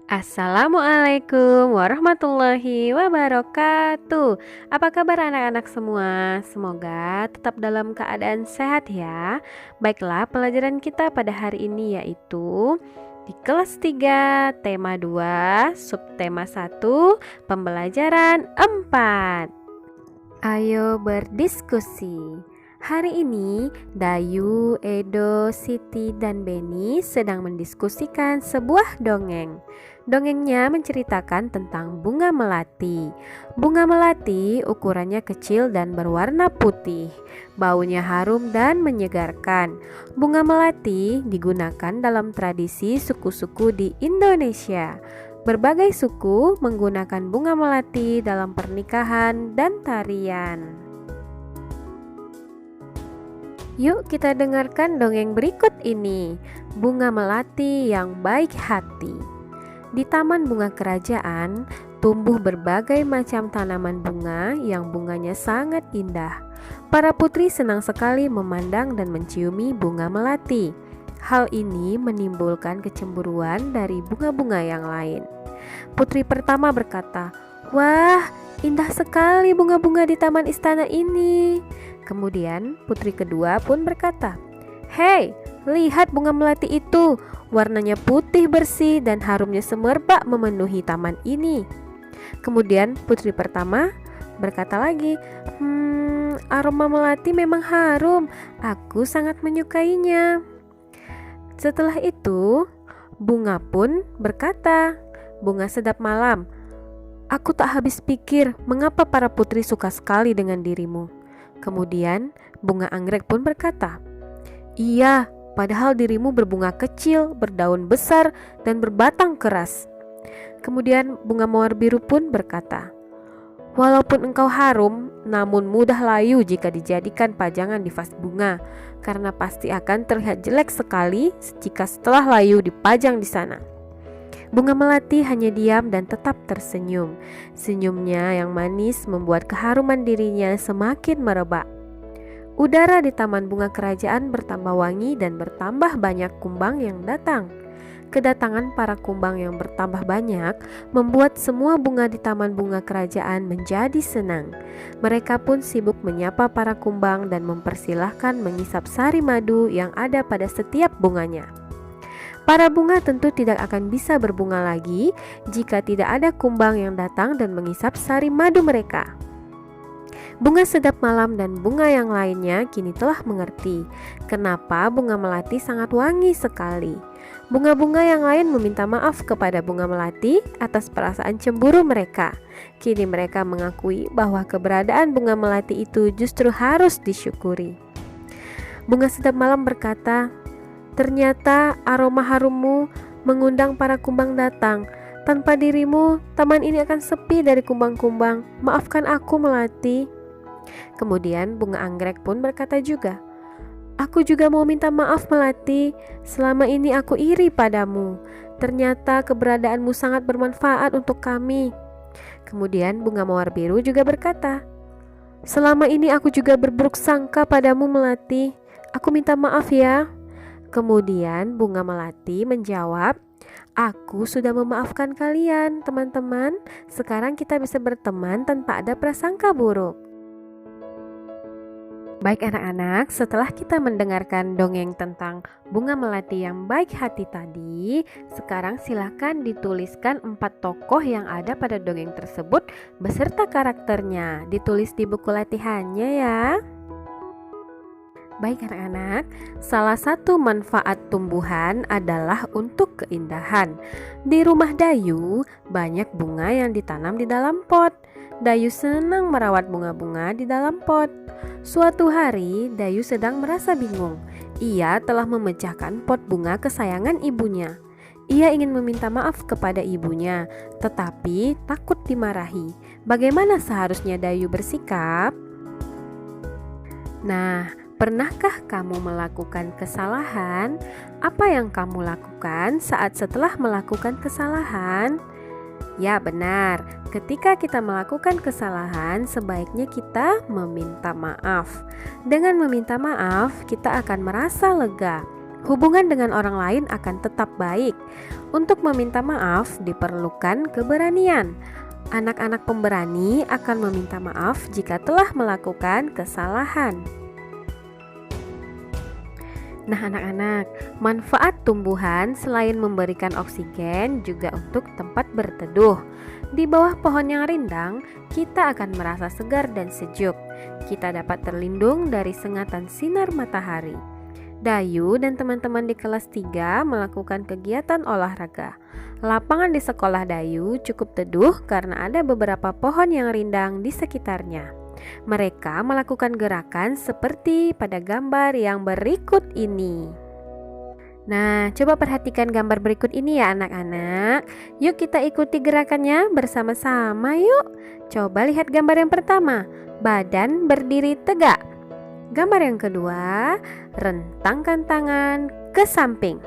Assalamualaikum warahmatullahi wabarakatuh. Apa kabar anak-anak semua? Semoga tetap dalam keadaan sehat ya. Baiklah, pelajaran kita pada hari ini yaitu di kelas 3, tema 2, subtema 1, pembelajaran 4. Ayo berdiskusi. Hari ini, Dayu, Edo, Siti, dan Beni sedang mendiskusikan sebuah dongeng. Dongengnya menceritakan tentang bunga melati. Bunga melati ukurannya kecil dan berwarna putih. Baunya harum dan menyegarkan. Bunga melati digunakan dalam tradisi suku-suku di Indonesia. Berbagai suku menggunakan bunga melati dalam pernikahan dan tarian. Yuk kita dengarkan dongeng berikut ini. Bunga melati yang baik hati. Di taman bunga kerajaan, tumbuh berbagai macam tanaman bunga yang bunganya sangat indah. Para putri senang sekali memandang dan menciumi bunga melati. Hal ini menimbulkan kecemburuan dari bunga-bunga yang lain. Putri pertama berkata, "Wah, indah sekali bunga-bunga di taman istana ini." Kemudian putri kedua pun berkata, "Hei, lihat bunga melati itu. Warnanya putih bersih dan harumnya semerbak memenuhi taman ini." Kemudian putri pertama berkata lagi, aroma melati memang harum. Aku sangat menyukainya." Setelah itu, bunga pun berkata, "Bunga sedap malam. Aku tak habis pikir mengapa para putri suka sekali dengan dirimu." Kemudian bunga anggrek pun berkata, "Iya, padahal dirimu berbunga kecil, berdaun besar, dan berbatang keras." Kemudian bunga mawar biru pun berkata, "Walaupun engkau harum, namun mudah layu jika dijadikan pajangan di vas bunga, karena pasti akan terlihat jelek sekali jika setelah layu dipajang di sana." Bunga melati hanya diam dan tetap tersenyum. Senyumnya yang manis membuat keharuman dirinya semakin merebak. Udara di taman bunga kerajaan bertambah wangi dan bertambah banyak kumbang yang datang. Kedatangan para kumbang yang bertambah banyak membuat semua bunga di taman bunga kerajaan menjadi senang. Mereka pun sibuk menyapa para kumbang dan mempersilahkan mengisap sari madu yang ada pada setiap bunganya. Para bunga tentu tidak akan bisa berbunga lagi jika tidak ada kumbang yang datang dan mengisap sari madu mereka. Bunga sedap malam dan bunga yang lainnya kini telah mengerti kenapa bunga melati sangat wangi sekali. Bunga-bunga yang lain meminta maaf kepada bunga melati atas perasaan cemburu mereka. Kini mereka mengakui bahwa keberadaan bunga melati itu justru harus disyukuri. Bunga sedap malam berkata, "Ternyata aroma harummu mengundang para kumbang datang. Tanpa dirimu, taman ini akan sepi dari kumbang-kumbang. Maafkan aku, Melati." Kemudian bunga anggrek pun berkata juga, "Aku juga mau minta maaf, Melati. Selama ini aku iri padamu. Ternyata keberadaanmu sangat bermanfaat untuk kami." Kemudian bunga mawar biru juga berkata, "Selama ini aku juga berburuk sangka padamu, Melati. Aku minta maaf ya." Kemudian bunga melati menjawab, "Aku sudah memaafkan kalian, teman-teman. Sekarang kita bisa berteman tanpa ada prasangka buruk." Baik anak-anak, setelah kita mendengarkan dongeng tentang bunga melati yang baik hati tadi, sekarang silahkan dituliskan 4 tokoh yang ada pada dongeng tersebut beserta karakternya. Ditulis di buku latihannya ya. Baik anak-anak, salah satu manfaat tumbuhan adalah untuk keindahan. Di rumah Dayu, banyak bunga yang ditanam di dalam pot. Dayu senang merawat bunga-bunga di dalam pot. Suatu hari, Dayu sedang merasa bingung. Ia telah memecahkan pot bunga kesayangan ibunya. Ia ingin meminta maaf kepada ibunya, tetapi takut dimarahi. Bagaimana seharusnya Dayu bersikap? Nah, pernahkah kamu melakukan kesalahan? Apa yang kamu lakukan saat setelah melakukan kesalahan? Ya benar, ketika kita melakukan kesalahan, sebaiknya kita meminta maaf. Dengan meminta maaf, kita akan merasa lega. hubungan dengan orang lain akan tetap baik. Untuk meminta maaf diperlukan keberanian. Anak-anak pemberani akan meminta maaf jika telah melakukan kesalahan. Nah anak-anak, manfaat tumbuhan selain memberikan oksigen juga untuk tempat berteduh. Di bawah pohon yang rindang, kita akan merasa segar dan sejuk. Kita dapat terlindung dari sengatan sinar matahari. Dayu dan teman-teman di kelas 3 melakukan kegiatan olahraga. Lapangan di sekolah Dayu cukup teduh karena ada beberapa pohon yang rindang di sekitarnya. Mereka melakukan gerakan seperti pada gambar yang berikut ini. Nah, coba perhatikan gambar berikut ini ya anak-anak. Yuk kita ikuti gerakannya bersama-sama yuk. Coba lihat gambar yang pertama, badan berdiri tegak. Gambar yang kedua, rentangkan tangan ke samping.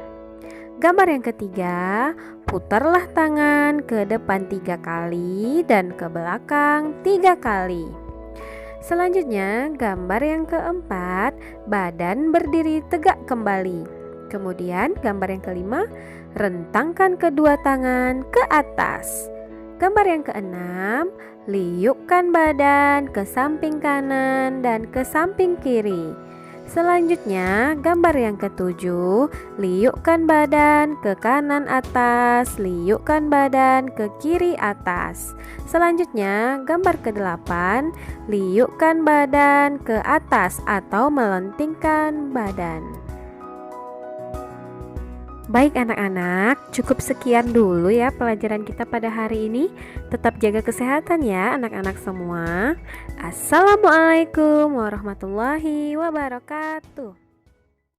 Gambar yang ketiga, putarlah tangan ke depan 3 kali dan ke belakang 3 kali. Selanjutnya, gambar yang keempat, badan berdiri tegak kembali. Kemudian, gambar yang kelima, rentangkan kedua tangan ke atas. Gambar yang keenam, liukkan badan ke samping kanan dan ke samping kiri. Selanjutnya, gambar yang ketujuh, liukkan badan ke kanan atas, liukkan badan ke kiri atas. Selanjutnya, gambar ke-8, liukkan badan ke atas atau melentingkan badan. Baik anak-anak, cukup sekian dulu ya pelajaran kita pada hari ini. Tetap jaga kesehatan ya anak-anak semua. Assalamualaikum warahmatullahi wabarakatuh.